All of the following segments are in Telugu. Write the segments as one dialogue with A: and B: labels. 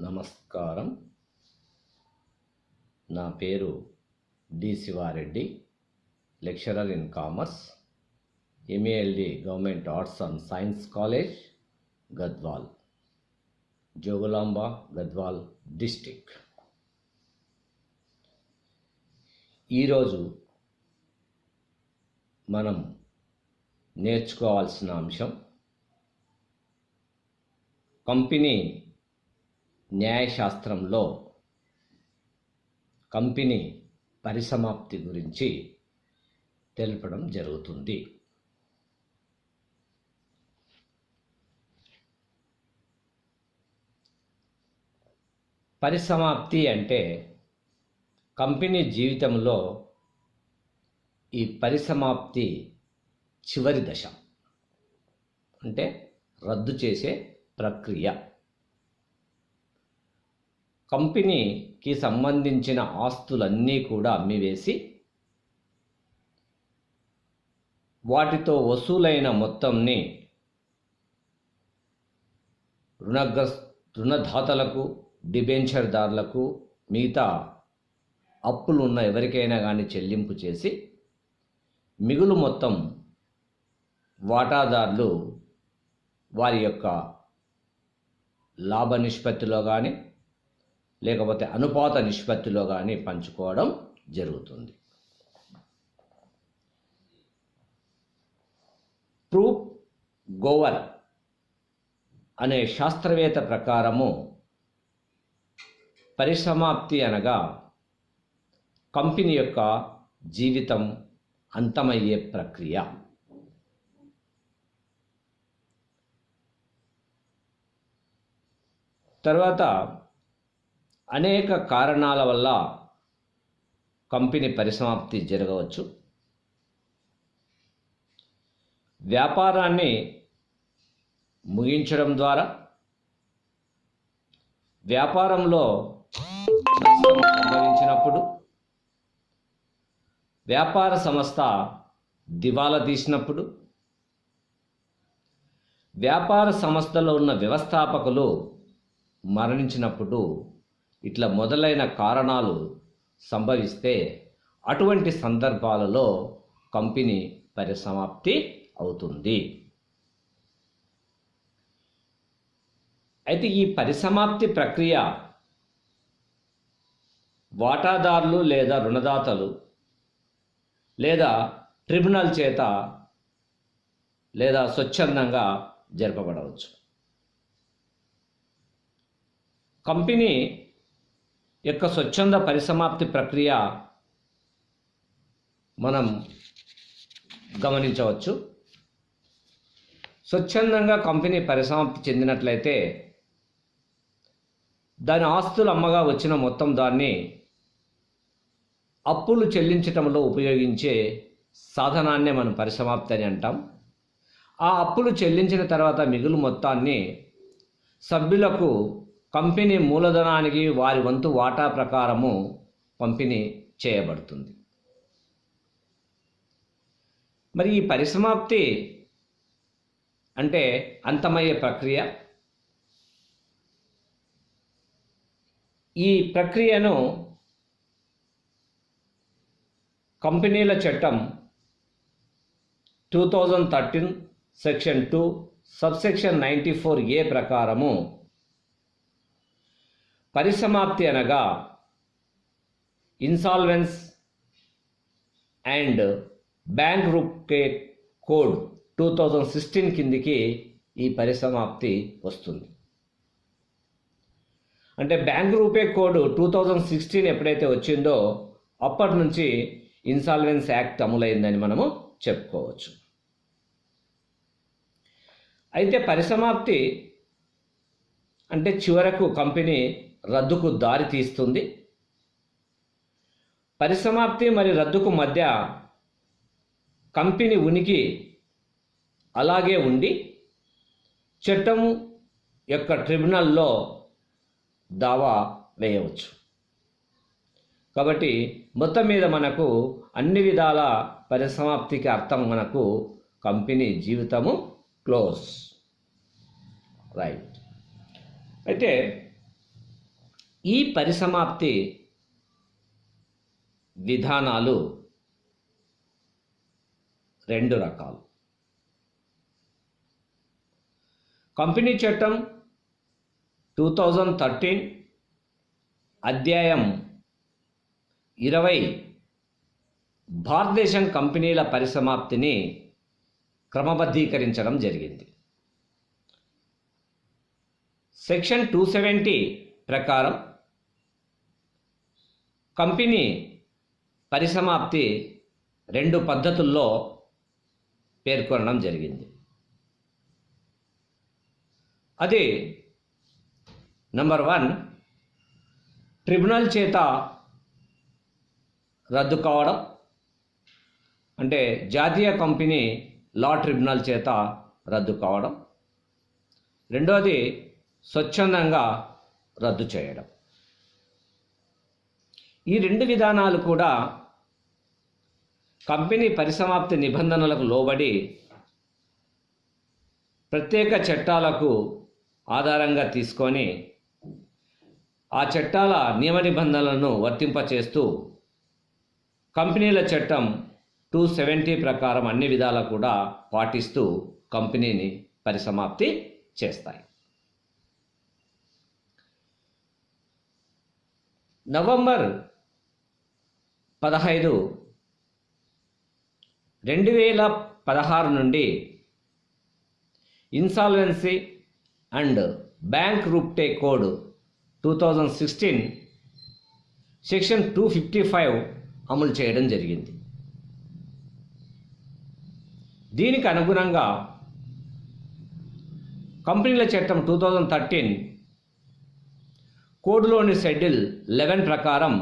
A: నమస్కారం. నా పేరు D Sivareddy, lecturer in commerce, MALD government arts and science college, Gadwal, Jogulamba Gadwal district. ఈరోజు మనం నేర్చుకోవాల్సిన అంశం కంపెనీ న్యాయశాస్త్రంలో కంపెనీ పరిసమాప్తి గురించి తెలపడం జరుగుతుంది. పరిసమాప్తి అంటే కంపెనీ జీవితంలో ఈ పరిసమాప్తి చివరి దశ, అంటే రద్దు చేసే ప్రక్రియ. కంపెనీకి సంబంధించిన ఆస్తులన్నీ కూడా అమ్మివేసి వాటితో వసూలైన మొత్తంని రుణదాతలకు, డిబెంచర్దారులకు, మిగతా అప్పులు ఉన్న ఎవరికైనా కానీ చెల్లింపు చేసి మిగులు మొత్తం వాటాదారులు వారి యొక్క లాభ నిష్పత్తిలో కానీ లేకపోతే అనుపాత నిష్పత్తిలో కానీ పంచుకోవడం జరుగుతుంది. ప్రూఫ్ గోవర్ అనే శాస్త్రవేత్త ప్రకారము పరిసమాప్తి అనగా కంపెనీ యొక్క జీవితం అంతమయ్యే ప్రక్రియ. తర్వాత అనేక కారణాల వల్ల కంపెనీ పరిసమాప్తి జరగవచ్చు. వ్యాపారాన్ని ముగించడం ద్వారా, వ్యాపారంలో నష్టం సంభవించినప్పుడు, వ్యాపార సంస్థ దివాలా తీసినప్పుడు, వ్యాపార సంస్థలో ఉన్న వ్యవస్థాపకులు మరణించినప్పుడు, ఇట్లా మొదలైన కారణాలు సంభవిస్తే అటువంటి సందర్భాలలో కంపెనీ పరిసమాప్తి అవుతుంది. అయితే ఈ పరిసమాప్తి ప్రక్రియ వాటాదారులు లేదా రుణదాతలు లేదా ట్రిబ్యునల్ చేత లేదా స్వచ్ఛందంగా జరపబడవచ్చు. కంపెనీ యొక్క స్వచ్ఛంద పరిసమాప్తి ప్రక్రియ మనం గమనించవచ్చు. స్వచ్ఛందంగా కంపెనీ పరిసమాప్తి చెందినట్లయితే దాని ఆస్తులు అమ్మగా వచ్చిన మొత్తం దాన్ని అప్పులు చెల్లించటంలో ఉపయోగించే సాధనాన్నే మనం పరిసమాప్తి అని అంటాం. ఆ అప్పులు చెల్లించిన తర్వాత మిగులు మొత్తాన్ని సభ్యులకు కంపెనీ మూలధనానికి వారి వంతు వాటా ప్రకారము పంపిణీ చేయబడుతుంది. మరి ఈ పరిసమాప్తి అంటే అంతమయ్యే ప్రక్రియ. ఈ ప్రక్రియను కంపెనీల చట్టం 2013 సెక్షన్ 2 సబ్సెక్షన్ 94A ప్రకారము పరిసమాప్తి అనగా ఇన్సాల్వెన్స్ అండ్ బ్యాంక్రప్ట్సీ కోడ్ 2016 కిందికి ఈ పరిసమాప్తి వస్తుంది. అంటే బ్యాంక్రప్ట్సీ కోడ్ 2016 ఎప్పుడైతే వచ్చిందో అప్పటి నుంచి ఇన్సాల్వెన్స్ యాక్ట్ అమలైందని మనము చెప్పుకోవచ్చు. అయితే పరిసమాప్తి అంటే చివరకు కంపెనీ రద్దుకు దారి తీస్తుంది. పరిసమాప్తి మరియు రద్దుకు మధ్య కంపెనీ ఉనికి అలాగే ఉండి చట్టం యొక్క ట్రిబ్యునల్లో దావా వేయవచ్చు. కాబట్టి మొత్తం మీద మనకు అన్ని విధాల పరిసమాప్తికి అర్థం మనకు కంపెనీ జీవితము క్లోజ్. రైట్. అయితే ఈ పరిసమాప్తి విధానాలు రెండు రకాలు. కంపెనీ చట్టం 2013 అధ్యాయం 20 భారతదేశం కంపెనీల పరిసమాప్తిని క్రమబద్ధీకరించడం జరిగింది. సెక్షన్ 270 ప్రకారం కంపెనీ పరిసమాప్తి రెండు పద్ధతుల్లో పేర్కొనడం జరిగింది. అది నంబర్ 1 ట్రిబ్యునల్ చేత రద్దు కావడం, అంటే జాతీయ కంపెనీ లా ట్రిబ్యునల్ చేత రద్దు కావడం. రెండోది స్వచ్ఛందంగా రద్దు చేయడం. ఈ రెండు విధానాలు కూడా కంపెనీ పరిసమాప్తి నిబంధనలకు లోబడి ప్రత్యేక చట్టాలకు ఆధారంగా తీసుకొని ఆ చట్టాల నియమ నిబంధనలను వర్తింపచేస్తూ కంపెనీల చట్టం 270 ప్రకారం అన్ని విధాలా కూడా పాటిస్తూ కంపెనీని పరిసమాప్తి చేస్తాయి. నవంబర్ 15, 2016 నుండి insolvency and bankruptcy code 2016 section 255 అమలు చేయడం జరిగింది. దీనికి అనుగుణంగా కంపెనీల చట్టం 2013 కోడ్లోని షెడ్యూల్ 11 ప్రకారం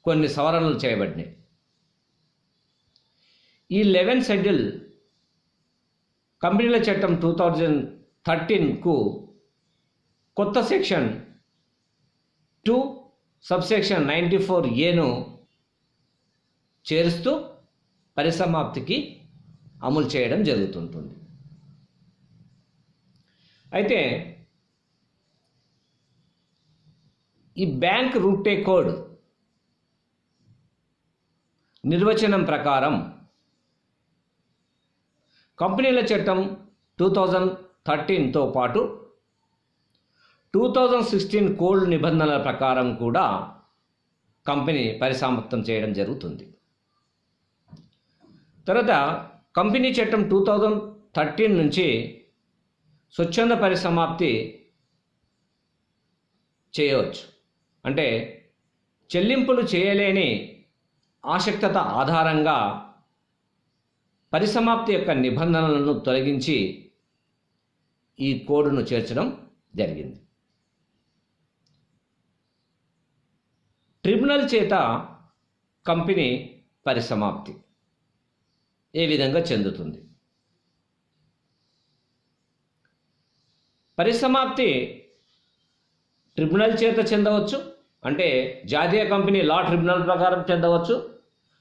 A: కొన్ని సవరణలు చేయబడినాయి. ఈ 11 షెడ్యూల్ కంపెనీల చట్టం 2013కు కొత్త సెక్షన్ 2 సబ్సెక్షన్ 94Aను చేరుస్తూ పరిసమాప్తికి అమలు చేయడం జరుగుతుంటుంది. అయితే ఈ బ్యాంక్రప్ట్సీ కోడ్ నిర్వచనం ప్రకారం కంపెనీల చట్టం 2013తో పాటు 2016 కోడ్ నిబంధనల ప్రకారం కూడా కంపెనీ పరిసమాప్తం చేయడం జరుగుతుంది. తర్వాత కంపెనీ చట్టం 2013 నుంచి స్వచ్ఛంద పరిసమాప్తి చేయవచ్చు. అంటే చెల్లింపులు చేయలేని ఆసక్తత ఆధారంగా పరిసమాప్తి యొక్క నిబంధనలను తొలగించి ఈ కోడ్ను చేర్చడం జరిగింది. ట్రిబ్యునల్ చేత కంపెనీ పరిసమాప్తి ఏ విధంగా చెందుతుంది? పరిసమాప్తి ట్రిబ్యునల్ చేత చెందవచ్చు, అంటే జాతీయ కంపెనీ లా ట్రిబ్యునల్ ప్రకారం చెందవచ్చు,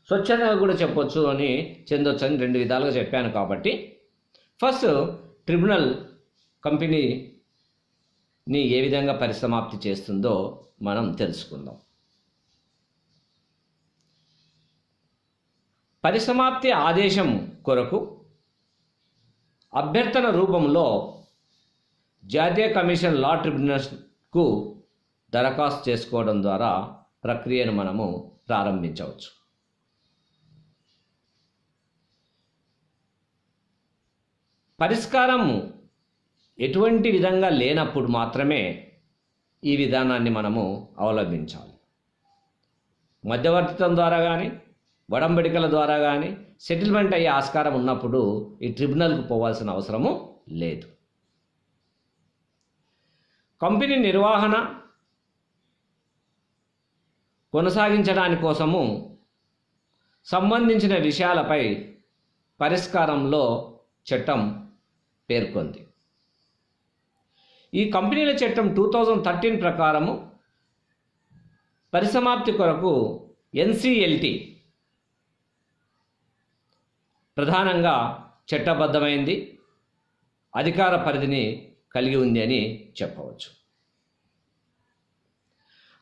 A: స్వచ్ఛందంగా కూడా చెప్పవచ్చు అని చెందవచ్చు అని రెండు విధాలుగా చెప్పాను. కాబట్టి ఫస్ట్ ట్రిబ్యునల్ కంపెనీని ఏ విధంగా పరిసమాప్తి చేస్తుందో మనం తెలుసుకుందాం. పరిసమాప్తి ఆదేశం కొరకు అభ్యర్థన రూపంలో జాతీయ కమిషన్ లా ట్రిబ్యునల్కు దరఖాస్తు చేసుకోవడం ద్వారా ప్రక్రియను మనము ప్రారంభించవచ్చు. పరిష్కారం ఎటువంటి విధంగా లేనప్పుడు మాత్రమే ఈ విధానాన్ని మనము అవలంబించాలి. మధ్యవర్తిత్వం ద్వారా కానీ వడంబడికల ద్వారా కానీ సెటిల్మెంట్ అయ్యే ఆస్కారం ఉన్నప్పుడు ఈ ట్రిబ్యునల్కు పోవాల్సిన అవసరము లేదు. కంపెనీ నిర్వహణ కొనసాగించడాని కోసము సంబంధించిన విషయాలపై పరిష్కారంలో చట్టం పేర్కొంది. ఈ కంపెనీల చట్టం 2013 ప్రకారము పరిసమాప్తి కొరకు NCLT ప్రధానంగా చట్టబద్ధమైంది, అధికార పరిధిని కలిగి ఉంది అని చెప్పవచ్చు.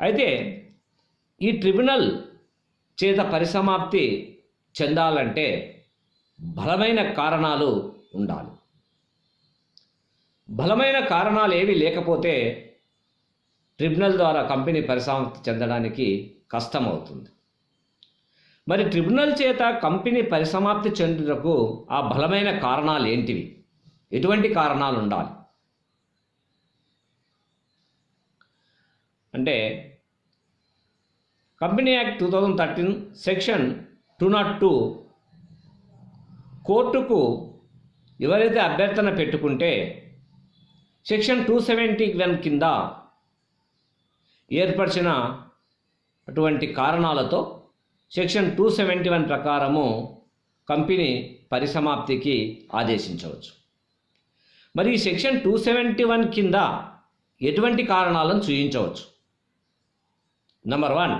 A: అయితే ఈ ట్రిబ్యునల్ చేత పరిసమాప్తి చెందాలంటే బలమైన కారణాలు ఉండాలి. బలమైన కారణాలు ఏవి లేకపోతే ట్రిబ్యునల్ ద్వారా కంపెనీ పరిసమాప్తి చెందడానికి కష్టమవుతుంది. మరి ట్రిబ్యునల్ చేత కంపెనీ పరిసమాప్తి చెందుటకు ఆ బలమైన కారణాలు ఏంటివి? ఎటువంటి కారణాలు ఉండాలి అంటే కంపెనీ యాక్ట్ 2013 సెక్షన్ 202 కోర్టుకు ఎవరైతే అభ్యర్థన పెట్టుకుంటే సెక్షన్ 271 కింద ఏర్పరిచిన అటువంటి కారణాలతో సెక్షన్ 271 ప్రకారము కంపెనీ పరిసమాప్తికి ఆదేశించవచ్చు. మరి ఈ సెక్షన్ 271 కింద ఎటువంటి కారణాలను చూపించవచ్చు? నంబర్ 1,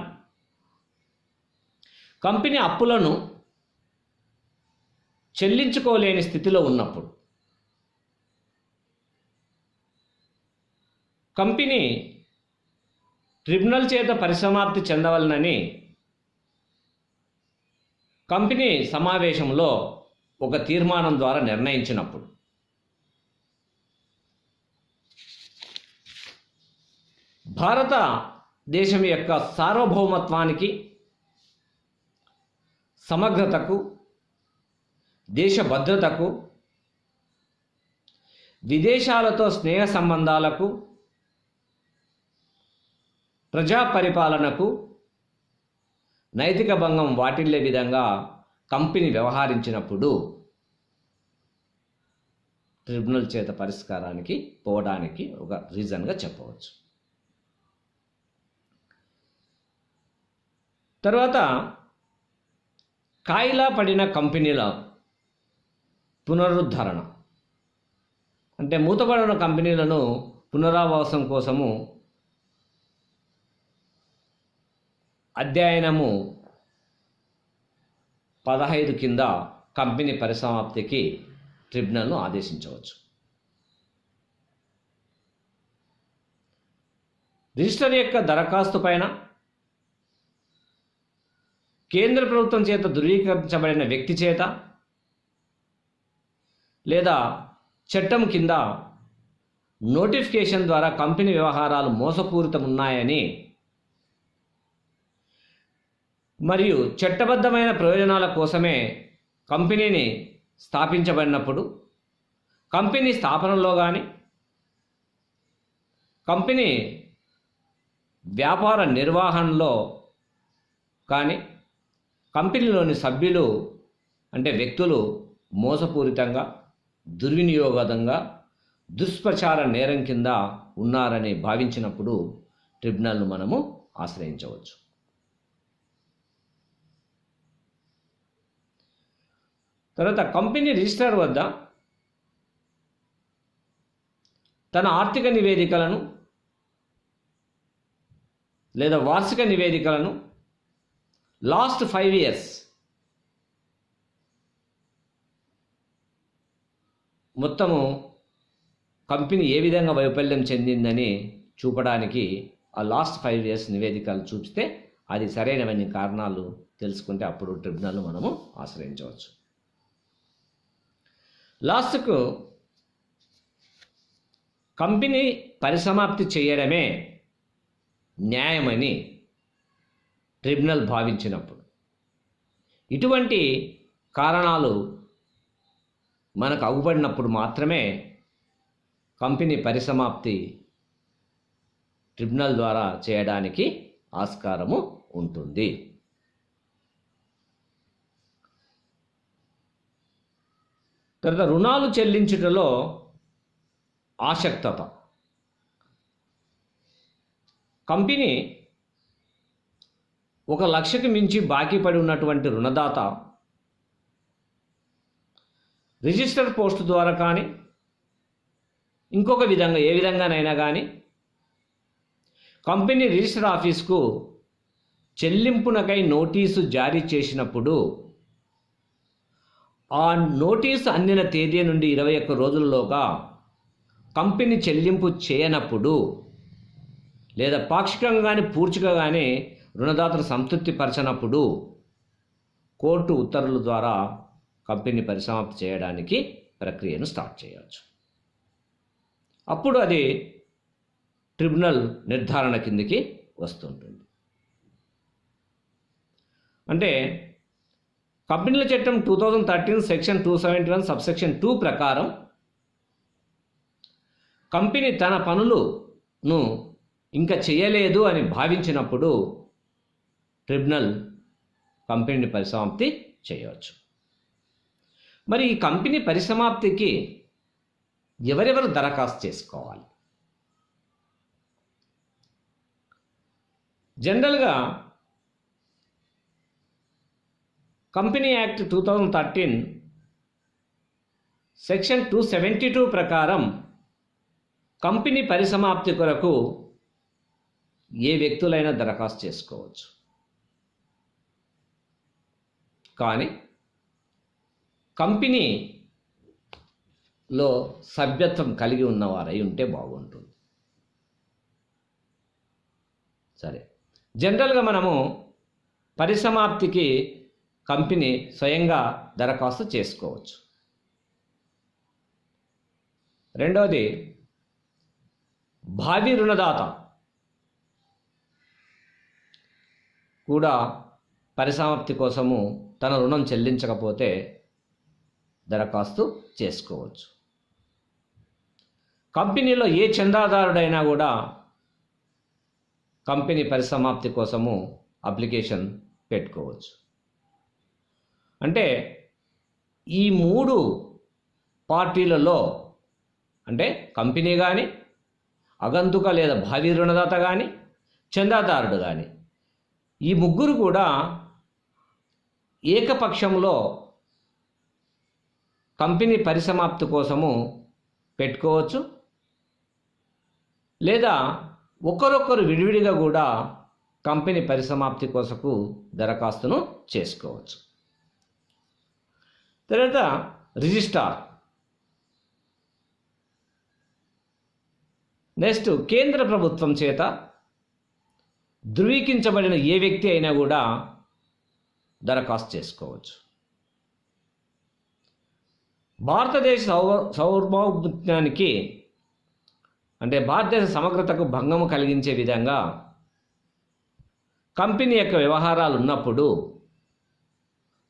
A: కంపెనీ అప్పులను చెల్లించుకోలేని స్థితిలో ఉన్నప్పుడు. కంపెనీ ట్రిబ్యునల్ చేత పరిసమాప్తి చెందవలనని కంపెనీ సమావేశంలో ఒక తీర్మానం ద్వారా నిర్ణయించినప్పుడు. భారతదేశం యొక్క సార్వభౌమత్వానికి, సమగ్రతకు, దేశ భద్రతకు, విదేశాలతో స్నేహ సంబంధాలకు, ప్రజా పరిపాలనకు నైతిక భంగం వాటిల్లే విధంగా కంపెనీ వ్యవహరించినప్పుడు ట్రిబ్యునల్ చేత పరిష్కారానికి పోవడానికి ఒక రీజన్గా చెప్పవచ్చు. తర్వాత కాయిలా పడిన కంపెనీల పునరుద్ధరణ, అంటే మూతపడిన కంపెనీలను పునరావాసం కోసము అధ్యయనము 15 కింద కంపెనీ పరిసమాప్తికి ట్రిబ్యునల్ను ఆదేశించవచ్చు. రిజిస్టర్ యొక్క దరఖాస్తు పైన కేంద్ర ప్రభుత్వం చేత ధృవీకరించబడిన వ్యక్తి చేత లేదా చట్టం కింద నోటిఫికేషన్ ద్వారా కంపెనీ వ్యవహారాలు మోసపూరితమున్నాయని మరియు చట్టబద్ధమైన ప్రయోజనాల కోసమే కంపెనీని స్థాపించబడినప్పుడు, కంపెనీ స్థాపనలో కానీ, కంపెనీ వ్యాపార నిర్వహణలో కానీ, కంపెనీలోని సభ్యులు అంటే వ్యక్తులు మోసపూరితంగా, దుర్వినియోగంగా, దుష్ప్రచార నేరం కింద ఉన్నారని భావించినప్పుడు ట్రిబ్యునల్ను మనము ఆశ్రయించవచ్చు. తర్వాత కంపెనీ రిజిస్ట్రార్ వద్ద తన ఆర్థిక నివేదికలను లేదా వార్షిక నివేదికలను లాస్ట్ 5 years మొత్తము కంపెనీ ఏ విధంగా వైఫల్యం చెందిందని చూపడానికి ఆ లాస్ట్ 5 years నివేదికలు చూపిస్తే అది సరైనవన్నీ కారణాలు తెలుసుకుంటే అప్పుడు ట్రిబ్యునల్ మనము ఆశ్రయించవచ్చు. లాస్ట్కు కంపెనీ పరిసమాప్తి చేయడమే న్యాయమని ట్రిబ్యునల్ భావించినప్పుడు, ఇటువంటి కారణాలు మనకు అగుపడినప్పుడు మాత్రమే కంపెనీ పరిసమాప్తి ట్రిబ్యునల్ ద్వారా చేయడానికి ఆస్కారము ఉంటుంది. తర్వాత రుణాలు చెల్లించుటలో ఆసక్తత. కంపెనీ 1 లక్షకు మించి బాకీ పడి ఉన్నటువంటి రుణదాత రిజిస్టర్ పోస్ట్ ద్వారా కానీ ఇంకొక విధంగా ఏ విధంగానైనా కానీ కంపెనీ రిజిస్టర్ ఆఫీస్కు చెల్లింపునకై నోటీసు జారీ చేసినప్పుడు ఆ నోటీసు అందిన తేదీ నుండి 21 రోజుల్లోగా కంపెనీ చెల్లింపు చేయనప్పుడు లేదా పాక్షికంగా కానీ పూర్తిగా కానీ రుణదాతను సంతృప్తి పరచనప్పుడు కోర్టు ఉత్తర్వుల ద్వారా కంపెనీ పరిసమాప్తి చేయడానికి ప్రక్రియను స్టార్ట్ చేయవచ్చు. అప్పుడు అది ట్రిబ్యునల్ నిర్ధారణ కిందికి వస్తుంటుంది. అంటే కంపెనీల చట్టం 2013 సెక్షన్ 271 సబ్సెక్షన్ 2 ప్రకారం కంపెనీ తన పనులను ఇంకా చేయలేదు అని భావించినప్పుడు ట్రిబ్యునల్ కంపెనీని పరిసమాప్తి చేయవచ్చు. మరి ఈ కంపెనీ పరిసమాప్తికి ఎవరెవరు దరఖాస్తు చేసుకోవాలి? జనరల్గా కంపెనీ యాక్ట్ 2013 సెక్షన్ 272 ప్రకారం కంపెనీ పరిసమాప్తి కొరకు ఏ వ్యక్తులైనా దరఖాస్తు చేసుకోవచ్చు. కానీ కంపెనీలో సభ్యత్వం కలిగి ఉన్నవారై ఉంటే బాగుంటుంది. సరే, జనరల్గా మనము పరిసమాప్తికి కంపెనీ స్వయంగా దరఖాస్తు చేసుకోవచ్చు. రెండవది, భావి రుణదాత కూడా పరిసమాప్తి కోసము తన రుణం చెల్లించకపోతే దరఖాస్తు చేసుకోవచ్చు. కంపెనీలో ఏ చందాదారుడైనా కూడా కంపెనీ పరిసమాప్తి కోసము అప్లికేషన్ పెట్టుకోవచ్చు. అంటే ఈ మూడు పార్టీలలో, అంటే కంపెనీ కానీ, అగంతుక లేదా భావి రుణదాత కానీ, చందాదారుడు కానీ, ఈ ముగ్గురు కూడా ఏకపక్షంలో కంపెనీ పరిసమాప్తి కోసము పెట్టుకోవచ్చు. లేదా ఒకరొకరు విడివిడిగా కూడా కంపెనీ పరిసమాప్తి కోసము దరఖాస్తును చేసుకోవచ్చు. తర్వాత రిజిస్ట్రార్. నెక్స్ట్, కేంద్ర ప్రభుత్వం చేత ధృవీకరించబడిన ఏ వ్యక్తి అయినా కూడా దరఖాస్తు చేసుకోవచ్చు. భారతదేశ సార్వభౌమత్వానికి అంటే భారతదేశ సమగ్రతకు భంగము కలిగించే విధంగా కంపెనీ యొక్క వ్యవహారాలు ఉన్నప్పుడు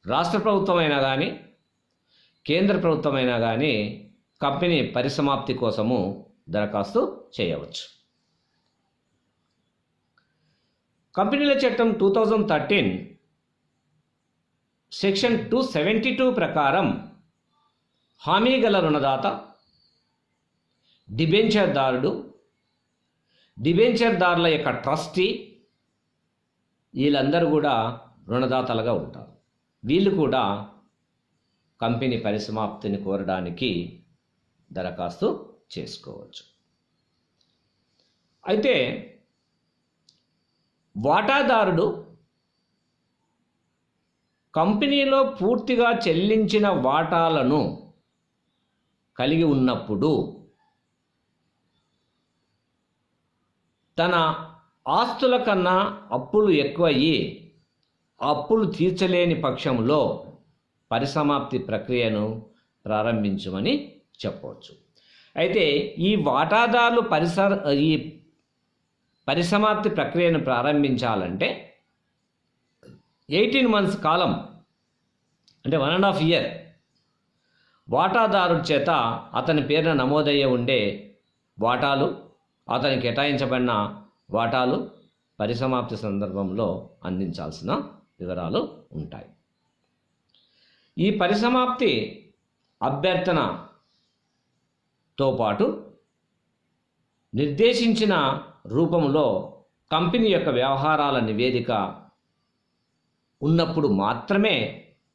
A: రాష్ట్ర ప్రభుత్వం అయినా కానీ, కేంద్ర ప్రభుత్వం అయినా కానీ కంపెనీ పరిసమాప్తి కోసము దరఖాస్తు చేయవచ్చు. కంపెనీల చట్టం 2013 సెక్షన్ 272 ప్రకారం హామీ గల రుణదాత, డిబెంచర్దారుడు, డిబెంచర్దారుల యొక్క ట్రస్టీ, వీళ్ళందరూ కూడా రుణదాతలుగా ఉంటారు. వీళ్ళు కూడా కంపెనీ పరిసమాప్తిని కోరడానికి దరఖాస్తు చేసుకోవచ్చు. అయితే వాటాదారుడు కంపెనీలో పూర్తిగా చెల్లించిన వాటాలను కలిగి ఉన్నప్పుడు తన ఆస్తుల కన్నా అప్పులు ఎక్కువయ్యి అప్పులు తీర్చలేని పక్షంలో పరిసమాప్తి ప్రక్రియను ప్రారంభించమని చెప్పవచ్చు. అయితే ఈ వాటాదారులు ఈ పరిసమాప్తి ప్రక్రియను ప్రారంభించాలంటే 18 months కాలం, అంటే 1.5 year వాటాదారుడి చేత అతని పేరున నమోదయ్యే ఉండే వాటాలు, అతనికి కేటాయించబడిన వాటాలు పరిసమాప్తి సందర్భంలో అందించాల్సిన వివరాలు ఉంటాయి. ఈ పరిసమాప్తి అభ్యర్థనతో పాటు నిర్దేశించిన రూపంలో కంపెనీ యొక్క వ్యవహారాల నివేదిక ఉన్నప్పుడు మాత్రమే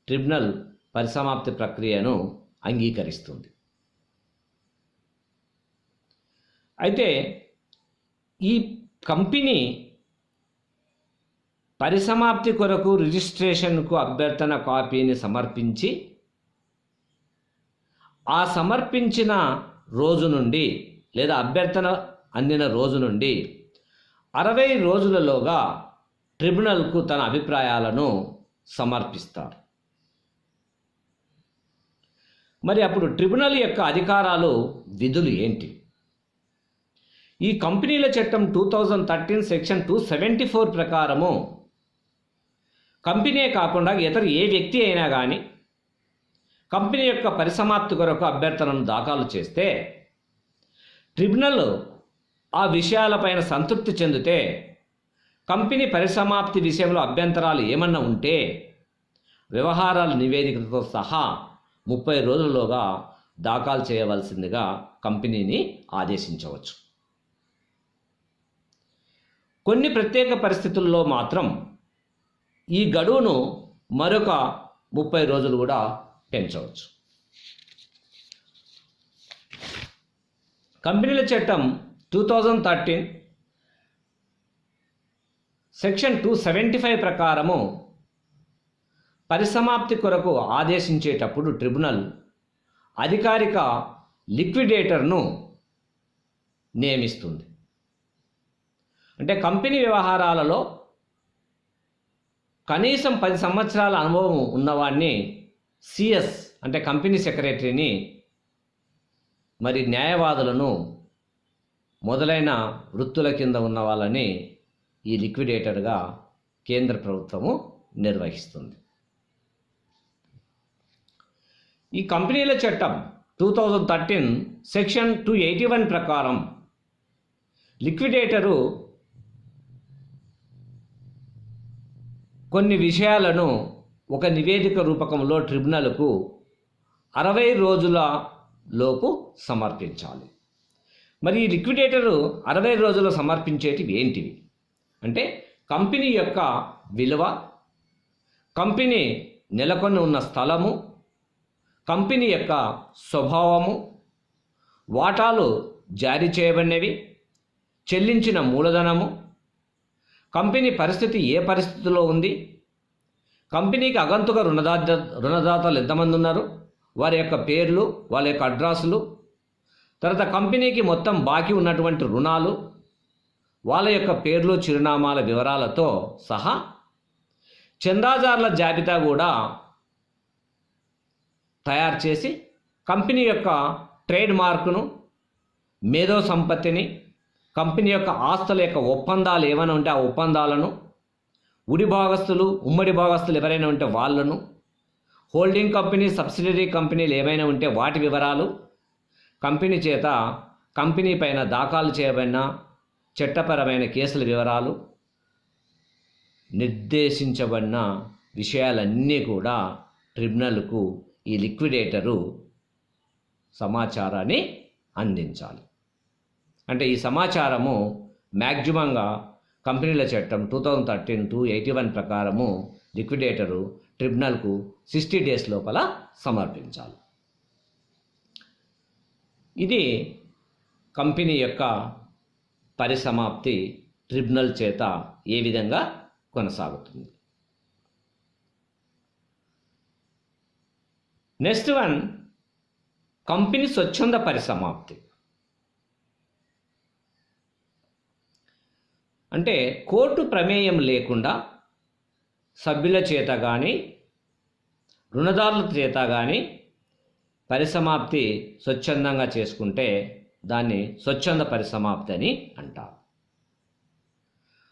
A: ట్రిబ్యునల్ పరిసమాప్తి ప్రక్రియను అంగీకరిస్తుంది. అయితే ఈ కంపెనీ పరిసమాప్తి కొరకు రిజిస్ట్రేషన్కు అభ్యర్థన కాపీని సమర్పించి ఆ సమర్పించిన రోజు నుండి లేదా అభ్యర్థన అందిన రోజు నుండి 60 రోజులలోగా ట్రిబ్యునల్కు తన అభిప్రాయాలను సమర్పిస్తారు. మరి అప్పుడు ట్రిబ్యునల్ యొక్క అధికారాలు, విధులు ఏంటి? ఈ కంపెనీల చట్టం 2013 సెక్షన్ 274 ప్రకారము కంపెనీ కాకుండా ఇతర ఏ వ్యక్తి అయినా కానీ కంపెనీ యొక్క పరిసమాప్తి కొరకు అభ్యర్థనను దాఖలు చేస్తే ట్రిబ్యునల్ ఆ విషయాలపైన సంతృప్తి చెందితే కంపెనీ పరిసమాప్తి విషయంలో అభ్యంతరాలు ఏమన్నా ఉంటే వ్యవహారాల నివేదికతో సహా 30 రోజుల్లోగా దాఖలు చేయవలసిందిగా కంపెనీని ఆదేశించవచ్చు. కొన్ని ప్రత్యేక పరిస్థితుల్లో మాత్రం ఈ గడువును మరొక 30 రోజులు కూడా పెంచవచ్చు. కంపెనీల చట్టం 2013 సెక్షన్ 275 ప్రకారము పరిసమాప్తి కొరకు ఆదేశించేటప్పుడు ట్రిబ్యునల్ అధికారిక లిక్విడేటర్ను నియమిస్తుంది. అంటే కంపెనీ వ్యవహారాలలో కనీసం 10 సంవత్సరాల అనుభవం ఉన్నవాడిని సిఎస్ అంటే కంపెనీ సెక్రటరీని, మరి న్యాయవాదులను మొదలైన వృత్తుల కింద ఉన్న వాళ్ళని ఈ లిక్విడేటర్గా కేంద్ర ప్రభుత్వము నిర్వహిస్తుంది. ఈ కంపెనీల చట్టం 2013 సెక్షన్ 281 ప్రకారం లిక్విడేటరు కొన్ని విషయాలను ఒక నివేదిక రూపకంలో ట్రిబ్యునల్కు 60 రోజుల లోపు సమర్పించాలి. మరి ఈ లిక్విడేటరు 60 రోజుల్లో సమర్పించేటివి ఏంటివి అంటే కంపెనీ యొక్క విలువ, కంపెనీ నెలకొని ఉన్న స్థలము, కంపెనీ యొక్క స్వభావము, వాటాలు జారీ చేయబడినవి, చెల్లించిన మూలధనము, కంపెనీ పరిస్థితి ఏ పరిస్థితిలో ఉంది, కంపెనీకి అగంతుక రుణదాతలు ఎంతమంది ఉన్నారు, వారి యొక్క పేర్లు, వాళ్ళ యొక్క అడ్రస్లు, తర్వాత కంపెనీకి మొత్తం బాకీ ఉన్నటువంటి రుణాలు, వాళ్ళ యొక్క పేర్లు, చిరునామాల వివరాలతో సహా చందాదారుల జాబితా కూడా తయారు చేసి కంపెనీ యొక్క ట్రేడ్ మార్కును, మేధో సంపత్తిని, కంపెనీ యొక్క ఆస్తుల యొక్క ఒప్పందాలు ఏమైనా ఉంటే ఆ ఒప్పందాలను, ఉడి భాగస్తులు, ఉమ్మడి భాగస్తులు ఎవరైనా ఉంటే వాళ్ళను, హోల్డింగ్ కంపెనీ, సబ్సిడరీ కంపెనీలు ఏమైనా ఉంటే వాటి వివరాలు, కంపెనీ చేత కంపెనీ పైన దాఖలు చేయబడిన చట్టపరమైన కేసుల వివరాలు, నిర్దేశించబడిన విషయాలన్నీ కూడా ట్రిబ్యునల్కు ఈ లిక్విడేటరు సమాచారాన్ని అందించాలి. అంటే ఈ సమాచారము మ్యాక్సిమంగా కంపెనీల చట్టం 2013 281 ప్రకారము లిక్విడేటరు ట్రిబ్యునల్కు 60 డేస్ లోపల సమర్పించాలి. ఇది కంపెనీ యొక్క పరిసమాప్తి ట్రిబ్యునల్ చేత ఏ విధంగా కొనసాగుతుంది. నెక్స్ట్ వన్, కంపెనీ స్వచ్ఛంద పరిసమాప్తి. అంటే కోర్టు ప్రమేయం లేకుండా సభ్యుల చేత కానీ రుణదారుల చేత కానీ పరిసమాప్తి స్వచ్ఛందంగా చేసుకుంటే దాన్ని స్వచ్ఛంద పరిసమాప్తి అని అంటారు.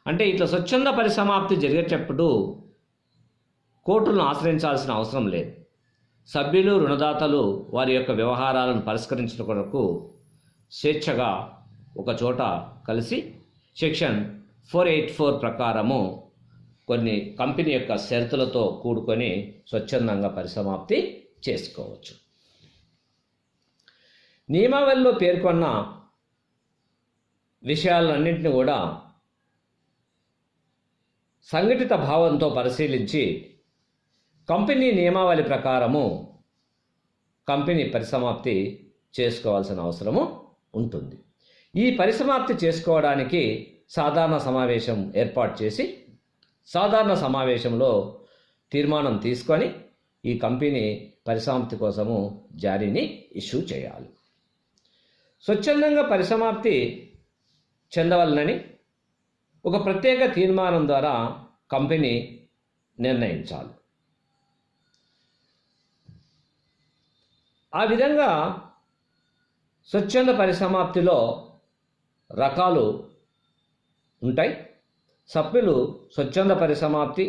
A: అంటే ఇట్లా స్వచ్ఛంద పరిసమాప్తి జరిగేటప్పుడు కోర్టులను ఆశ్రయించాల్సిన అవసరం లేదు. సభ్యులు, రుణదాతలు వారి యొక్క వ్యవహారాలను పరిష్కరించడం కొరకు స్వేచ్ఛగా ఒక చోట కలిసి సెక్షన్ 484 ప్రకారము కొన్ని కంపెనీ యొక్క షరతులతో కూడుకొని స్వచ్ఛందంగా పరిసమాప్తి చేసుకోవచ్చు. నియమావళిలో పేర్కొన్న విషయాలన్నింటినీ కూడా సంఘటిత భావంతో పరిశీలించి కంపెనీ నియమావళి ప్రకారము కంపెనీ పరిసమాప్తి చేసుకోవాల్సిన అవసరము ఉంటుంది. ఈ పరిసమాప్తి చేసుకోవడానికి సాధారణ సమావేశం ఏర్పాటు చేసి సాధారణ సమావేశంలో తీర్మానం తీసుకొని ఈ కంపెనీ పరిసమాప్తి కోసము జారీని ఇష్యూ చేయాలి. స్వచ్ఛందంగా పరిసమాప్తి చెందవలనని ఒక ప్రత్యేక తీర్మానం ద్వారా కంపెనీ నిర్ణయించాలి. ఆ విధంగా స్వచ్ఛంద పరిసమాప్తిలో రకాలు ఉంటాయి. సభ్యులు స్వచ్ఛంద పరిసమాప్తి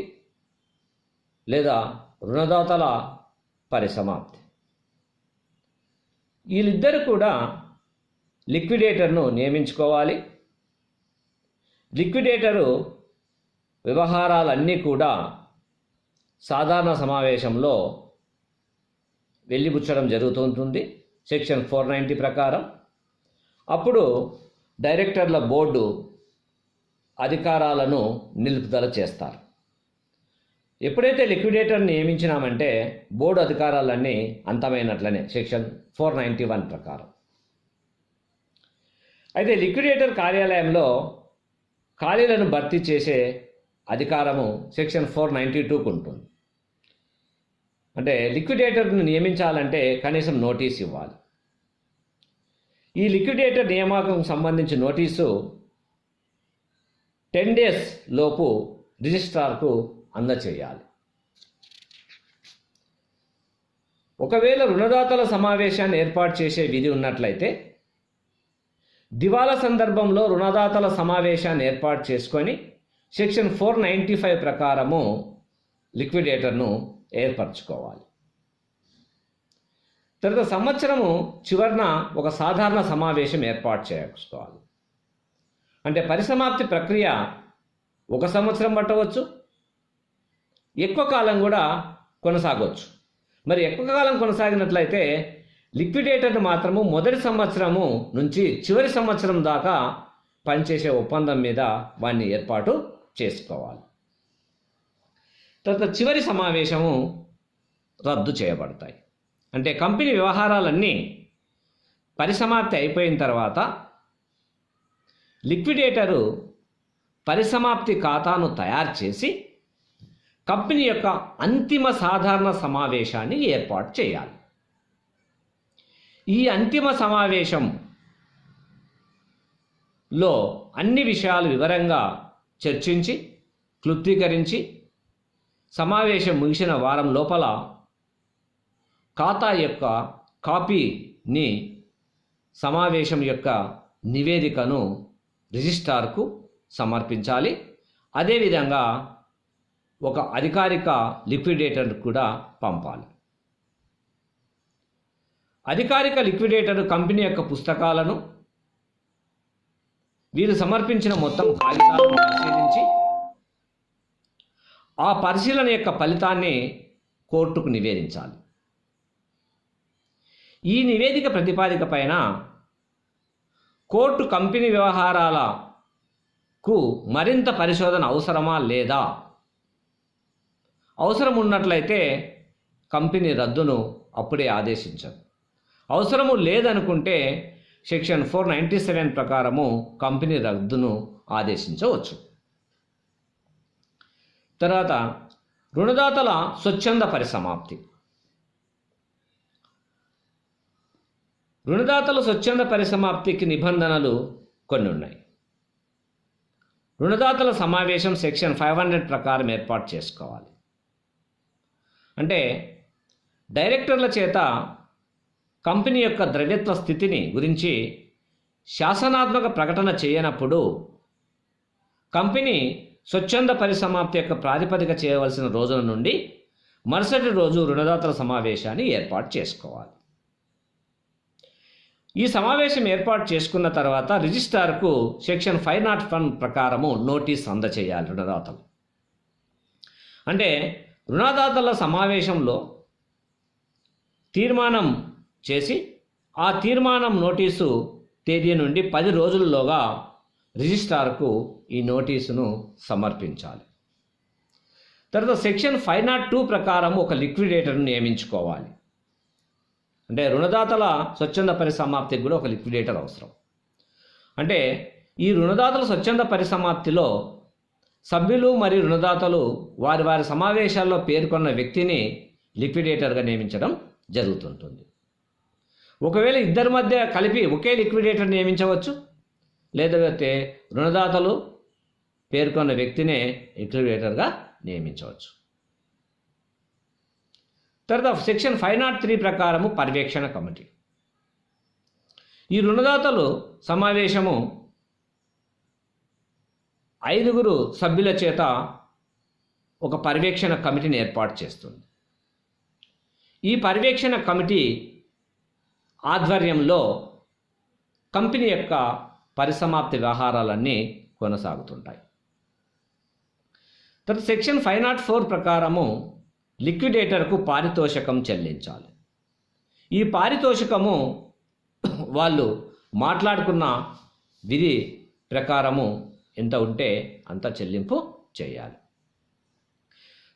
A: లేదా రుణదాతల పరిసమాప్తి, వీళ్ళిద్దరు కూడా లిక్విడేటర్ను నియమించుకోవాలి. లిక్విడేటరు వ్యవహారాలన్నీ కూడా సాధారణ సమావేశంలో వెళ్ళిపుచ్చడం జరుగుతుంటుంది సెక్షన్ 490 ప్రకారం. అప్పుడు డైరెక్టర్ల బోర్డు అధికారాలను నిలుపుదల చేస్తారు. ఎప్పుడైతే లిక్విడేటర్ నియమించినామంటే బోర్డు అధికారాలన్నీ అంతమైనట్లనే సెక్షన్ 491 ప్రకారం. అయితే లిక్విడేటర్ కార్యాలయంలో ఖాళీలను భర్తీ చేసే అధికారము సెక్షన్ 492కు ఉంటుంది. అంటే లిక్విడేటర్ను నియమించాలంటే కనీసం నోటీస్ ఇవ్వాలి. ఈ లిక్విడేటర్ నియామకం సంబంధించి నోటీసు 10 days లోపు రిజిస్ట్రార్కు అందచేయాలి. ఒకవేళ రుణదాతల సమావేశాన్ని ఏర్పాటు చేసే విధి ఉన్నట్లయితే దివాలా సందర్భంలో రుణదాతల సమావేశాన్ని ఏర్పాటు చేసుకొని సెక్షన్ 495 ప్రకారము లిక్విడేటర్ను ఏర్పరచుకోవాలి. తర్వాత సంవత్సరము చివరన ఒక సాధారణ సమావేశం ఏర్పాటు చేసుకోవాలి. అంటే పరిసమాప్తి ప్రక్రియ 1 సంవత్సరం పట్టవచ్చు, ఎక్కువ కాలం కూడా కొనసాగవచ్చు. మరి ఎక్కువ కాలం కొనసాగినట్లయితే లిక్విడేటర్ను మాత్రము మొదటి సంవత్సరము నుంచి చివరి సంవత్సరం దాకా పనిచేసే ఒప్పందం మీద వాడిని ఏర్పాటు చేసుకోవాలి. తర్వాత చివరి సమావేశము రద్దు చేయబడతాయి. అంటే కంపెనీ వ్యవహారాలన్నీ పరిసమాప్తి అయిపోయిన తర్వాత లిక్విడేటరు పరిసమాప్తి ఖాతాను తయారు చేసి కంపెనీ యొక్క అంతిమ సాధారణ సమావేశాన్ని ఏర్పాటు చేయాలి. ఈ అంతిమ సమావేశంలో అన్ని విషయాలు వివరంగా చర్చించి క్లుప్తీకరించి సమావేశం ముగిసిన వారం లోపల ఖాతా యొక్క కాపీని, సమావేశం యొక్క నివేదికను రిజిస్ట్రార్కు సమర్పించాలి. అదేవిధంగా ఒక అధికారిక లిక్విడేటర్ కూడా పంపాలి. అధికారిక లిక్విడేటర్ కంపెనీ యొక్క పుస్తకాలను, వీరు సమర్పించిన మొత్తం కాగితాలను పరిశీలించి ఆ పరిశీలన యొక్క ఫలితాన్ని కోర్టుకు నివేదించాలి. ఈ నివేదిక ప్రతిపాదిక పైన కోర్టు కంపెనీ వ్యవహారాలకు మరింత పరిశోధన అవసరమా లేదా, అవసరం ఉన్నట్లయితే కంపెనీ రద్దును అప్పుడే ఆదేశించదు. అవసరము లేదనుకుంటే సెక్షన్ 497 ప్రకారము కంపెనీ రద్దును ఆదేశించవచ్చు. తర్వాత రుణదాతల స్వచ్ఛంద పరిసమాప్తి. రుణదాతల స్వచ్ఛంద పరిసమాప్తికి నిబంధనలు కొన్ని ఉన్నాయి. రుణదాతల సమావేశం సెక్షన్ 500 ప్రకారం ఏర్పాటు చేసుకోవాలి. అంటే డైరెక్టర్ల చేత కంపెనీ యొక్క ద్రవ్యత్వ స్థితిని గురించి శాసనాత్మక ప్రకటన చేయనప్పుడు కంపెనీ స్వచ్ఛంద పరిసమాప్తి యొక్క ప్రాతిపదిక చేయవలసిన రోజుల నుండి మరుసటి రోజు రుణదాతల సమావేశాన్ని ఏర్పాటు చేసుకోవాలి. ఈ సమావేశం ఏర్పాటు చేసుకున్న తర్వాత రిజిస్ట్రార్కు సెక్షన్ 501 ప్రకారము నోటీస్ అందచేయాలి రుణదాతలు. అంటే రుణదాతల సమావేశంలో తీర్మానం చేసి ఆ తీర్మానం నోటీసు తేదీ నుండి 10 రోజుల్లోగా రిజిస్ట్రార్కు ఈ నోటీసును సమర్పించాలి. తర్వాత సెక్షన్ 502 ప్రకారం ఒక లిక్విడేటర్ను నియమించుకోవాలి. అంటే రుణదాతల స్వచ్ఛంద పరిసమాప్తికి కూడా ఒక లిక్విడేటర్ అవసరం. అంటే ఈ రుణదాతల స్వచ్ఛంద పరిసమాప్తిలో సభ్యులు మరియు రుణదాతలు వారి వారి సమావేశాల్లో పేర్కొన్న వ్యక్తిని లిక్విడేటర్గా నియమించడం జరుగుతుంటుంది. ఒకవేళ ఇద్దరి మధ్య కలిపి ఒకే లిక్విడేటర్ నియమించవచ్చు, లేదంటే రుణదాతలు పేర్కొన్న వ్యక్తినే లిక్విడేటర్గా నియమించవచ్చు. తర్వాత సెక్షన్ 503 ప్రకారము పర్యవేక్షణ కమిటీ. ఈ రుణదాతలు సమావేశము 5 సభ్యుల చేత ఒక పర్యవేక్షణ కమిటీని ఏర్పాటు చేస్తుంది. ఈ పర్యవేక్షణ కమిటీ ఆధ్వర్యంలో కంపెనీ యొక్క పరిసమాప్తి వ్యవహారాలన్నీ కొనసాగుతుంటాయి. తర్వాత సెక్షన్ 504 ప్రకారము లిక్విడేటర్కు పారితోషికం చెల్లించాలి. ఈ పారితోషికము వాళ్ళు మాట్లాడుకున్న విధి ప్రకారము ఎంత ఉంటే అంత చెల్లింపు చేయాలి.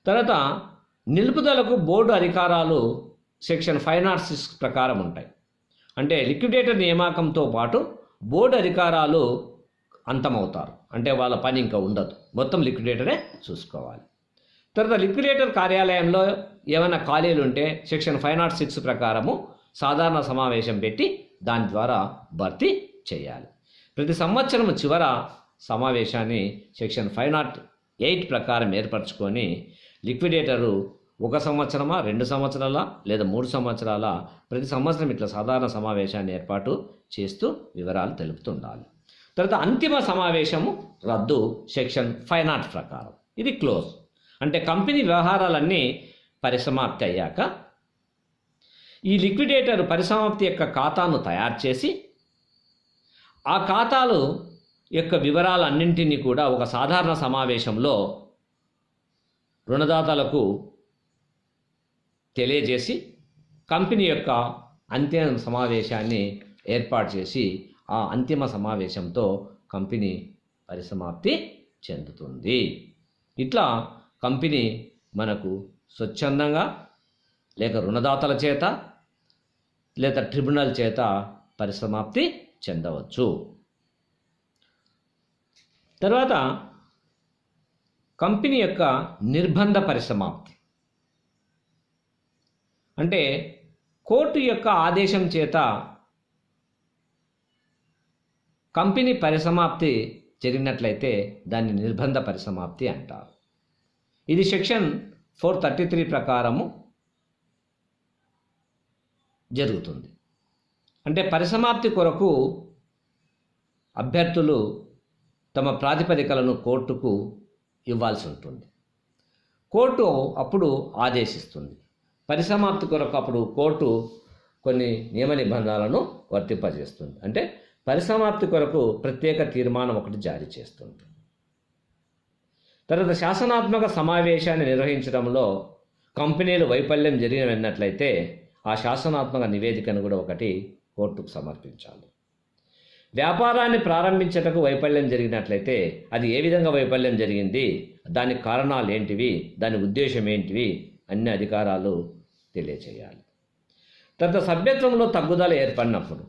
A: తర్వాత నిలుపుదలకు బోర్డు అధికారాలు సెక్షన్ 506 ప్రకారం ఉంటాయి. అంటే లిక్విడేటర్ నియామకంతో పాటు బోర్డు అధికారాలు అంతమవుతారు. అంటే వాళ్ళ పని ఇంకా ఉండదు, మొత్తం లిక్విడేటరే చూసుకోవాలి. తర్వాత లిక్విడేటర్ కార్యాలయంలో ఏమైనా ఖాళీలు ఉంటే సెక్షన్ 506 ప్రకారము సాధారణ సమావేశం పెట్టి దాని ద్వారా భర్తీ చేయాలి. ప్రతి సంవత్సరం చివర సమావేశాన్ని సెక్షన్ 508 ప్రకారం ఏర్పరచుకొని లిక్విడేటరు 1 సంవత్సరమా 2 సంవత్సరాల లేదా 3 సంవత్సరాల ప్రతి సంవత్సరం ఇట్లా సాధారణ సమావేశాన్ని ఏర్పాటు చేస్తూ వివరాలు తెలుపుతుండాలి. తర్వాత అంతిమ సమావేశము రద్దు సెక్షన్ 500 ప్రకారం. ఇది క్లోజ్ అంటే కంపెనీ వ్యవహారాలన్నీ పరిసమాప్తి అయ్యాక ఈ లిక్విడేటర్ పరిసమాప్తి యొక్క ఖాతాను తయారు చేసి ఆ ఖాతాలు యొక్క వివరాలన్నింటినీ కూడా ఒక సాధారణ సమావేశంలో రుణదాతలకు తెలియజేసి కంపెనీ యొక్క అంతిమ సమావేశాన్ని ఏర్పాటు చేసి ఆ అంతిమ సమావేశంతో కంపెనీ పరిసమాప్తి చెందుతుంది. ఇట్లా కంపెనీ మనకు స్వచ్ఛందంగా లేక రుణదాతల చేత లేదా ట్రిబ్యునల్ చేత పరిసమాప్తి చెందవచ్చు. తర్వాత కంపెనీ యొక్క నిర్బంధ పరిసమాప్తి అంటే కోర్టు యొక్క ఆదేశం చేత కంపెనీ పరిసమాప్తి జరిగినట్లయితే దాన్ని నిర్బంధ పరిసమాప్తి అంటారు. ఇది సెక్షన్ 433 ప్రకారము జరుగుతుంది. అంటే పరిసమాప్తి కొరకు అభ్యర్థులు తమ ప్రాతిపదికలను కోర్టుకు ఇవ్వాల్సి ఉంటుంది. కోర్టు అప్పుడు ఆదేశిస్తుంది. పరిసమాప్తి కొరకు అప్పుడు కోర్టు కొన్ని నియమ నిబంధనలను వర్తింపజేస్తుంది. అంటే పరిసమాప్తి కొరకు ప్రత్యేక తీర్మానం ఒకటి జారీ చేస్తుంది. తర్వాత శాసనాత్మక సమావేశాన్ని నిర్వహించడంలో కంపెనీలు వైఫల్యం జరిగినట్లయితే ఆ శాసనాత్మక నివేదికను కూడా ఒకటి కోర్టుకు సమర్పించాలి. వ్యాపారాన్ని ప్రారంభించటకు వైఫల్యం జరిగినట్లయితే అది ఏ విధంగా వైఫల్యం జరిగింది, దానికి కారణాలు ఏంటివి, దాని ఉద్దేశం ఏంటివి అన్ని అధికారాలు తెలియచేయాలి. తర్వాత సభ్యత్వంలో తగ్గుదల ఏర్పడినప్పుడు,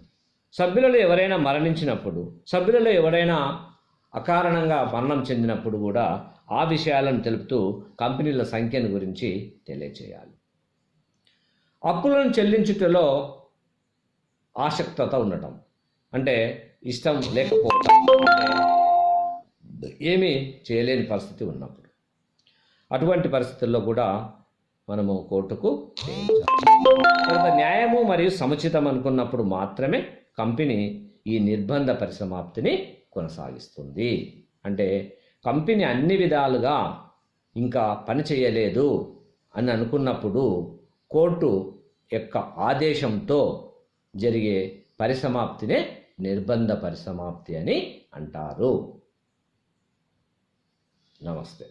A: సభ్యులలో ఎవరైనా మరణించినప్పుడు, సభ్యులలో ఎవరైనా అకారణంగా మరణం చెందినప్పుడు కూడా ఆ విషయాలను తెలుపుతూ కంపెనీల సంఖ్యను గురించి తెలియచేయాలి. అప్పులను చెల్లించుటలో ఆసక్తత ఉండటం అంటే ఇష్టం లేకపోవటం, ఏమీ చేయలేని పరిస్థితి ఉన్నప్పుడు అటువంటి పరిస్థితుల్లో కూడా మనము కోర్టుకు చేయించాలి. తర్వాత న్యాయము మరియు సముచితం అనుకున్నప్పుడు మాత్రమే కంపెనీ ఈ నిర్బంధ పరిసమాప్తిని కొనసాగిస్తుంది. అంటే కంపెనీ అన్ని విధాలుగా ఇంకా పని చేయలేదు అని అనుకున్నప్పుడు కోర్టు యొక్క ఆదేశంతో జరిగే పరిసమాప్తినే నిర్బంధ పరిసమాప్తి అని అంటారు. నమస్తే.